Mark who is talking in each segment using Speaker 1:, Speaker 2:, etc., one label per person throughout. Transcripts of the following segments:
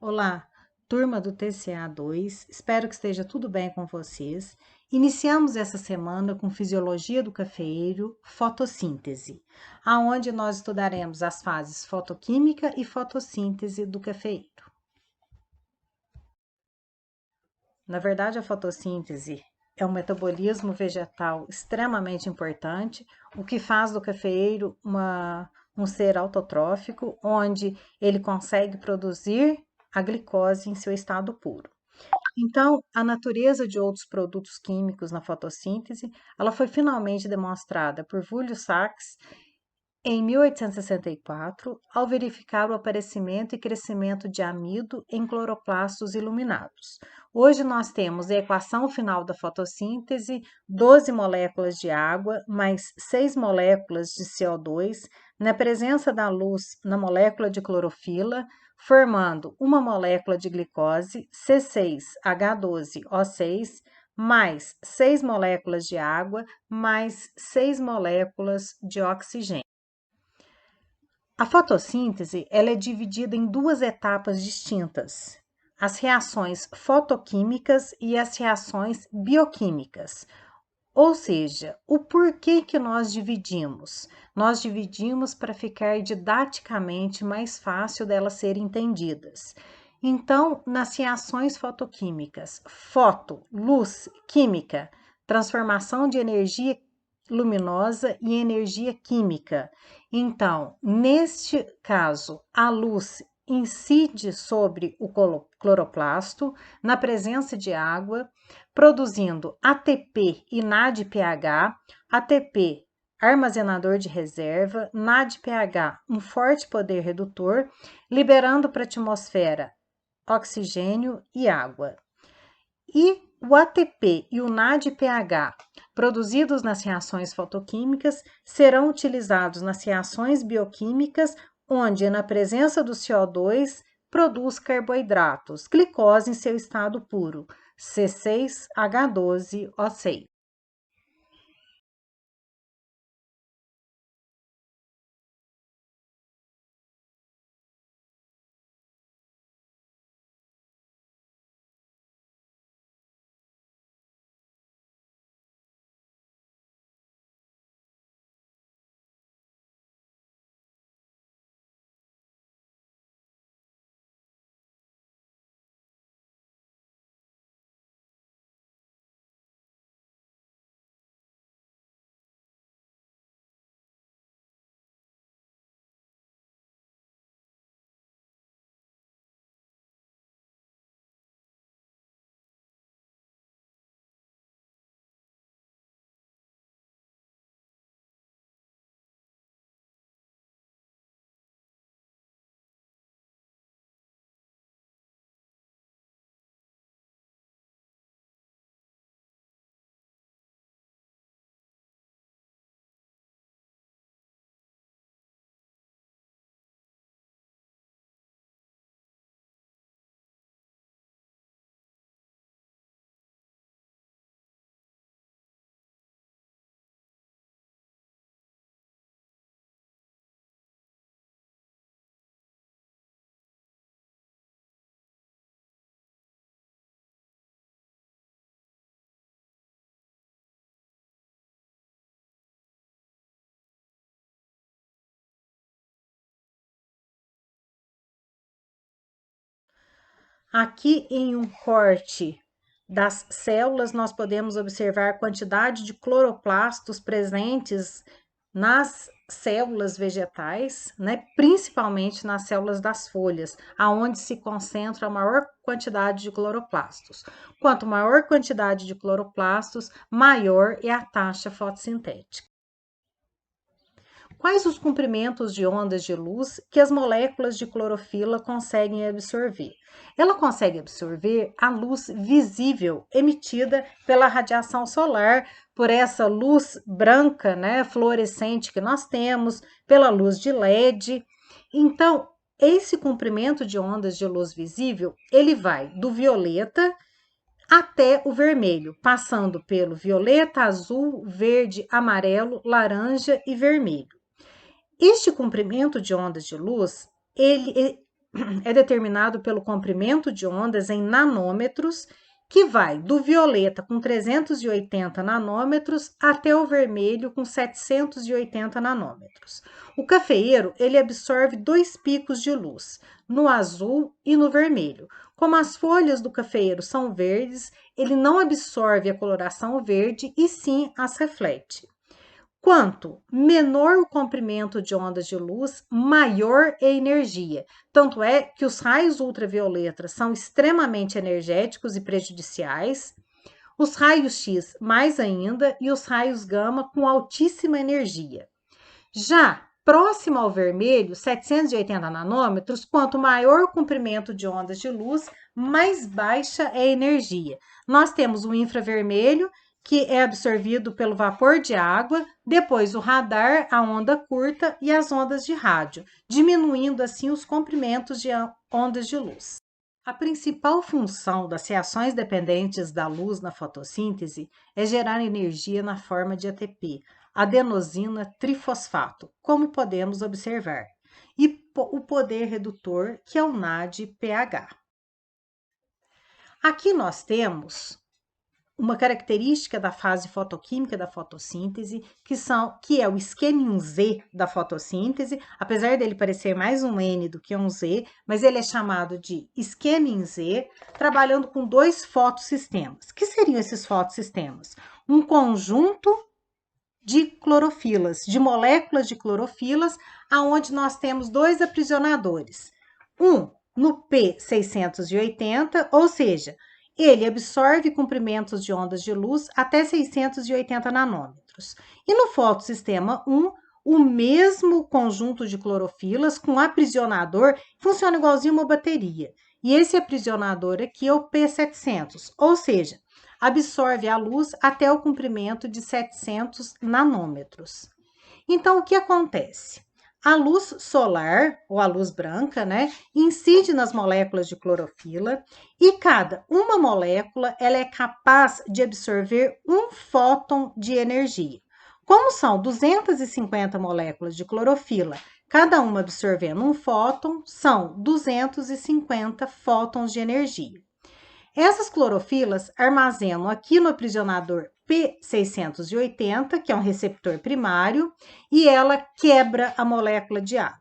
Speaker 1: Olá, turma do TCA2, espero que esteja tudo bem com vocês. Iniciamos essa semana com Fisiologia do Cafeeiro, Fotossíntese, aonde nós estudaremos as fases fotoquímica e fotossíntese do cafeeiro. Na verdade, a fotossíntese é um metabolismo vegetal extremamente importante, o que faz do cafeeiro um ser autotrófico, onde ele consegue produzir a glicose em seu estado puro. Então, a natureza de outros produtos químicos na fotossíntese, ela foi finalmente demonstrada por Vullius Sachs em 1864, ao verificar o aparecimento e crescimento de amido em cloroplastos iluminados. Hoje nós temos a equação final da fotossíntese: 12 moléculas de água mais 6 moléculas de CO2 na presença da luz na molécula de clorofila, formando uma molécula de glicose, C6H12O6, mais 6 moléculas de água, mais 6 moléculas de oxigênio. A fotossíntese ela é dividida em duas etapas distintas: as reações fotoquímicas e as reações bioquímicas. Ou seja, o porquê que nós dividimos? Nós dividimos para ficar didaticamente mais fácil delas serem entendidas. Então, nas reações fotoquímicas, foto, luz, química, transformação de energia luminosa e energia química. Então, neste caso, a luz incide sobre o cloroplasto na presença de água, produzindo ATP e NADPH, ATP armazenador de reserva, NADPH um forte poder redutor, liberando para a atmosfera oxigênio e água. E o ATP e o NADPH produzidos nas reações fotoquímicas serão utilizados nas reações bioquímicas, onde, na presença do CO2, produz carboidratos, glicose em seu estado puro, C6H12O6. Aqui em um corte das células, nós podemos observar a quantidade de cloroplastos presentes nas células vegetais, né? Principalmente nas células das folhas, aonde se concentra a maior quantidade de cloroplastos. Quanto maior quantidade de cloroplastos, maior é a taxa fotossintética. Quais os comprimentos de ondas de luz que as moléculas de clorofila conseguem absorver? Ela consegue absorver a luz visível emitida pela radiação solar, por essa luz branca, né, fluorescente que nós temos, pela luz de LED. Então, esse comprimento de ondas de luz visível, ele vai do violeta até o vermelho, passando pelo violeta, azul, verde, amarelo, laranja e vermelho. Este comprimento de ondas de luz, ele é determinado pelo comprimento de ondas em nanômetros, que vai do violeta com 380 nanômetros até o vermelho com 780 nanômetros. O cafeeiro, ele absorve 2 picos de luz, no azul e no vermelho. Como as folhas do cafeeiro são verdes, ele não absorve a coloração verde e sim as reflete. Quanto menor o comprimento de ondas de luz, maior é a energia. Tanto é que os raios ultravioletas são extremamente energéticos e prejudiciais, os raios X mais ainda e os raios gama com altíssima energia. Já próximo ao vermelho, 780 nanômetros, quanto maior o comprimento de ondas de luz, mais baixa é a energia. Nós temos o infravermelho, que é absorvido pelo vapor de água, depois o radar, a onda curta e as ondas de rádio, diminuindo assim os comprimentos de ondas de luz. A principal função das reações dependentes da luz na fotossíntese é gerar energia na forma de ATP, adenosina trifosfato, como podemos observar, e o poder redutor, que é o NADPH. Aqui nós temos uma característica da fase fotoquímica da fotossíntese, que é o esquema Z da fotossíntese, apesar dele parecer mais um N do que um Z, mas ele é chamado de esquema Z, trabalhando com 2 fotossistemas. Que seriam esses fotossistemas? Um conjunto de clorofilas, de moléculas de clorofilas, aonde nós temos 2 aprisionadores. Um no P680, ou seja, ele absorve comprimentos de ondas de luz até 680 nanômetros. E no fotossistema 1, o mesmo conjunto de clorofilas com aprisionador funciona igualzinho uma bateria. E esse aprisionador aqui é o P700, ou seja, absorve a luz até o comprimento de 700 nanômetros. Então, o que acontece? A luz solar, ou a luz branca, incide nas moléculas de clorofila e cada uma molécula ela é capaz de absorver um fóton de energia. Como são 250 moléculas de clorofila, cada uma absorvendo um fóton, são 250 fótons de energia. Essas clorofilas armazenam aqui no aprisionador P680, que é um receptor primário, e ela quebra a molécula de água.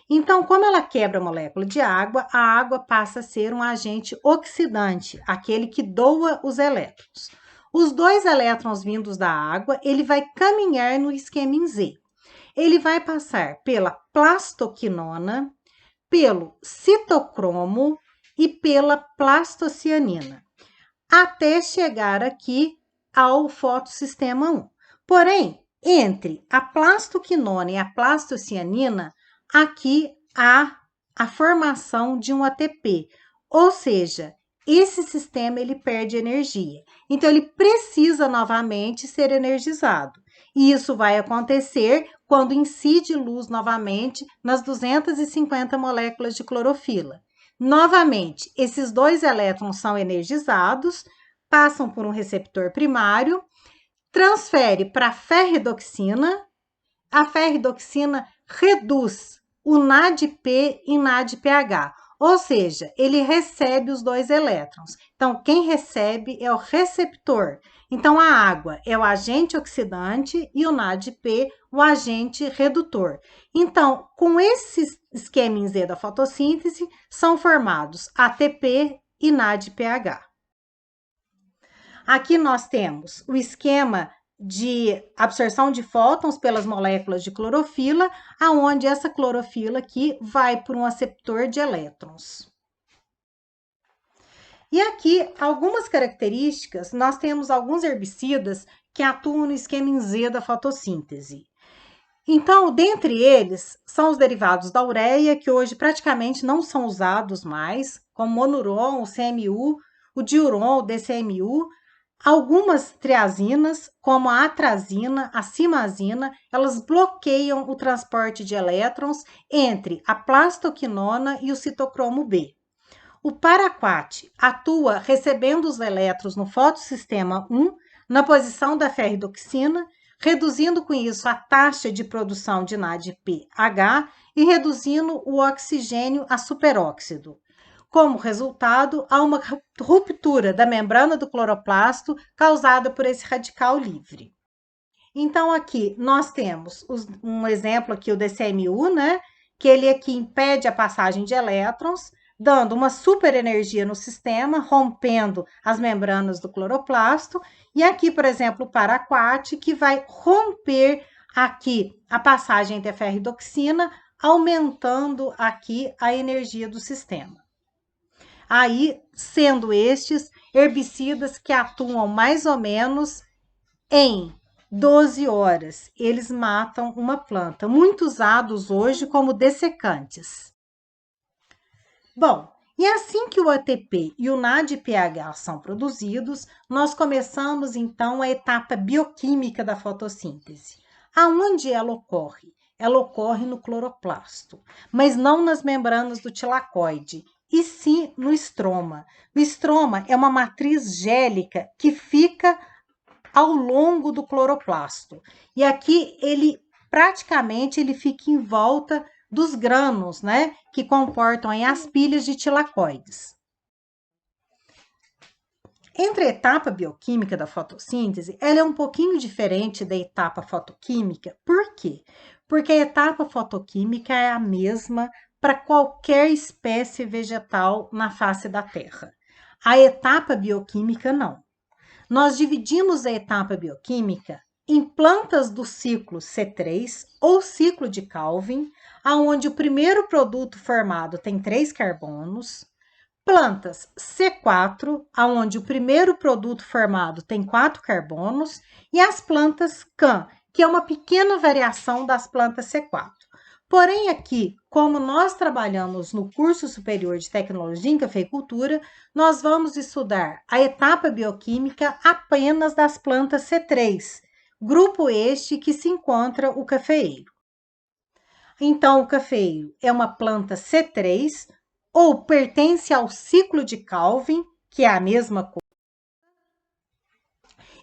Speaker 1: Então, como ela quebra a molécula de água, a água passa a ser um agente oxidante, aquele que doa os elétrons. Os 2 elétrons vindos da água, ele vai caminhar no esquema em Z. Ele vai passar pela plastoquinona, pelo citocromo e pela plastocianina, até chegar aqui ao fotossistema 1. Porém, entre a plastoquinona e a plastocianina, aqui há a formação de um ATP, ou seja, esse sistema ele perde energia. Então, ele precisa novamente ser energizado. E isso vai acontecer quando incide luz novamente nas 250 moléculas de clorofila. Novamente, esses 2 elétrons são energizados, passam por um receptor primário, transfere para a ferridoxina, a ferridoxina reduz o NADP em NADPH, ou seja, ele recebe os 2 elétrons. Então, quem recebe é o receptor. Então, a água é o agente oxidante e o NADP o agente redutor. Então, com esse esquema em Z da fotossíntese, são formados ATP e NADPH. Aqui nós temos o esquema de absorção de fótons pelas moléculas de clorofila, aonde essa clorofila aqui vai para um aceptor de elétrons. E aqui, algumas características, nós temos alguns herbicidas que atuam no esquema em Z da fotossíntese. Então, dentre eles, são os derivados da ureia, que hoje praticamente não são usados mais, como o monuron, o CMU, o diuron, o DCMU. Algumas triazinas, como a atrazina, a simazina, elas bloqueiam o transporte de elétrons entre a plastoquinona e o citocromo B. O paraquat atua recebendo os elétrons no fotossistema 1, na posição da ferridoxina, reduzindo com isso a taxa de produção de NADPH e reduzindo o oxigênio a superóxido. Como resultado, há uma ruptura da membrana do cloroplasto causada por esse radical livre. Então, aqui nós temos um exemplo aqui, o DCMU, né? Que ele aqui impede a passagem de elétrons, dando uma superenergia no sistema, rompendo as membranas do cloroplasto. E aqui, por exemplo, o paraquat, que vai romper aqui a passagem entre a ferridoxina, aumentando aqui a energia do sistema. Aí, sendo estes herbicidas que atuam mais ou menos em 12 horas, eles matam uma planta, muito usados hoje como dessecantes. Bom, e assim que o ATP e o NADPH são produzidos, nós começamos então a etapa bioquímica da fotossíntese. Aonde ela ocorre? Ela ocorre no cloroplasto, mas não nas membranas do tilacoide, e sim no estroma. O estroma é uma matriz gélica que fica ao longo do cloroplasto. E aqui ele praticamente ele fica em volta dos grânulos, né, que comportam aí as pilhas de tilacoides. Entre a etapa bioquímica da fotossíntese, ela é um pouquinho diferente da etapa fotoquímica. Por quê? Porque a etapa fotoquímica é a mesma para qualquer espécie vegetal na face da Terra. A etapa bioquímica não. Nós dividimos a etapa bioquímica em plantas do ciclo C3 ou ciclo de Calvin, onde o primeiro produto formado tem 3 carbonos, plantas C4, onde o primeiro produto formado tem 4 carbonos, e as plantas CAN, que é uma pequena variação das plantas C4. Porém, aqui, como nós trabalhamos no curso superior de tecnologia em cafeicultura, nós vamos estudar a etapa bioquímica apenas das plantas C3, grupo este que se encontra o cafeeiro. Então, o cafeeiro é uma planta C3 ou pertence ao ciclo de Calvin, que é a mesma coisa.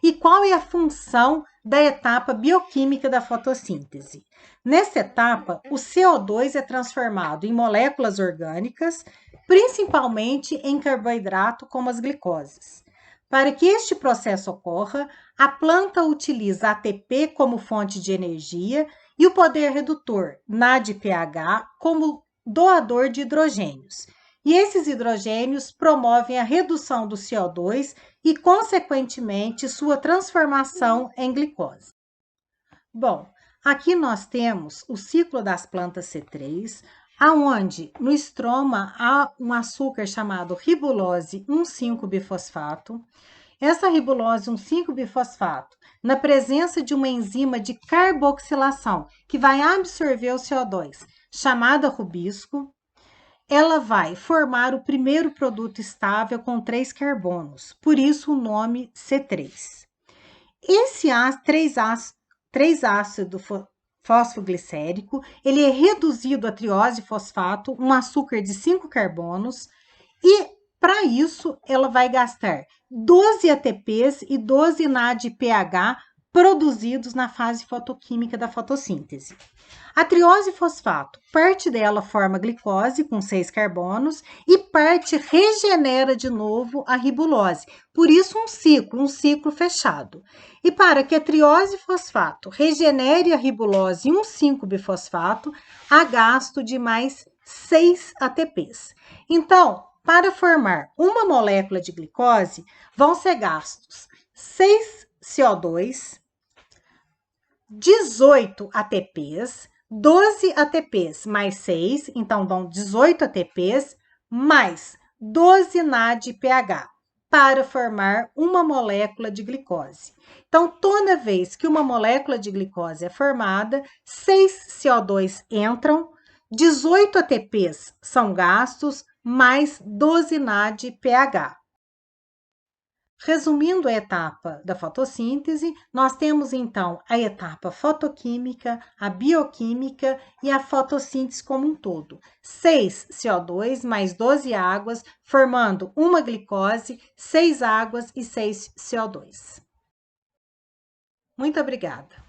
Speaker 1: E qual é a função da etapa bioquímica da fotossíntese? Nessa etapa, o CO2 é transformado em moléculas orgânicas, principalmente em carboidrato, como as glicoses. Para que este processo ocorra, a planta utiliza ATP como fonte de energia e o poder redutor NADPH como doador de hidrogênios. E esses hidrogênios promovem a redução do CO2 e, consequentemente, sua transformação em glicose. Bom, aqui nós temos o ciclo das plantas C3, aonde no estroma há um açúcar chamado ribulose 1,5-bifosfato. Essa ribulose 1,5-bifosfato, na presença de uma enzima de carboxilação, que vai absorver o CO2, chamada rubisco, ela vai formar o primeiro produto estável com 3 carbonos, por isso o nome C3. Esse 3 ácido fosfoglicérico, ele é reduzido a triose-fosfato, um açúcar de 5 carbonos, e para isso ela vai gastar 12 ATPs e 12 NADPH produzidos na fase fotoquímica da fotossíntese. A triose-fosfato, parte dela forma glicose com 6 carbonos e parte regenera de novo a ribulose. Por isso um ciclo fechado. E para que a triose-fosfato regenere a ribulose em 1,5-bifosfato, há gasto de mais 6 ATPs. Então, para formar uma molécula de glicose, vão ser gastos 6 CO2, 18 ATPs, 12 ATPs mais 6, então dão 18 ATPs, mais 12 NADPH, para formar uma molécula de glicose. Então, toda vez que uma molécula de glicose é formada, 6 CO2 entram, 18 ATPs são gastos, mais 12 NADPH. Resumindo a etapa da fotossíntese, nós temos então a etapa fotoquímica, a bioquímica e a fotossíntese como um todo. 6 CO2 mais 12 águas, formando uma glicose, 6 águas e 6 CO2. Muito obrigada.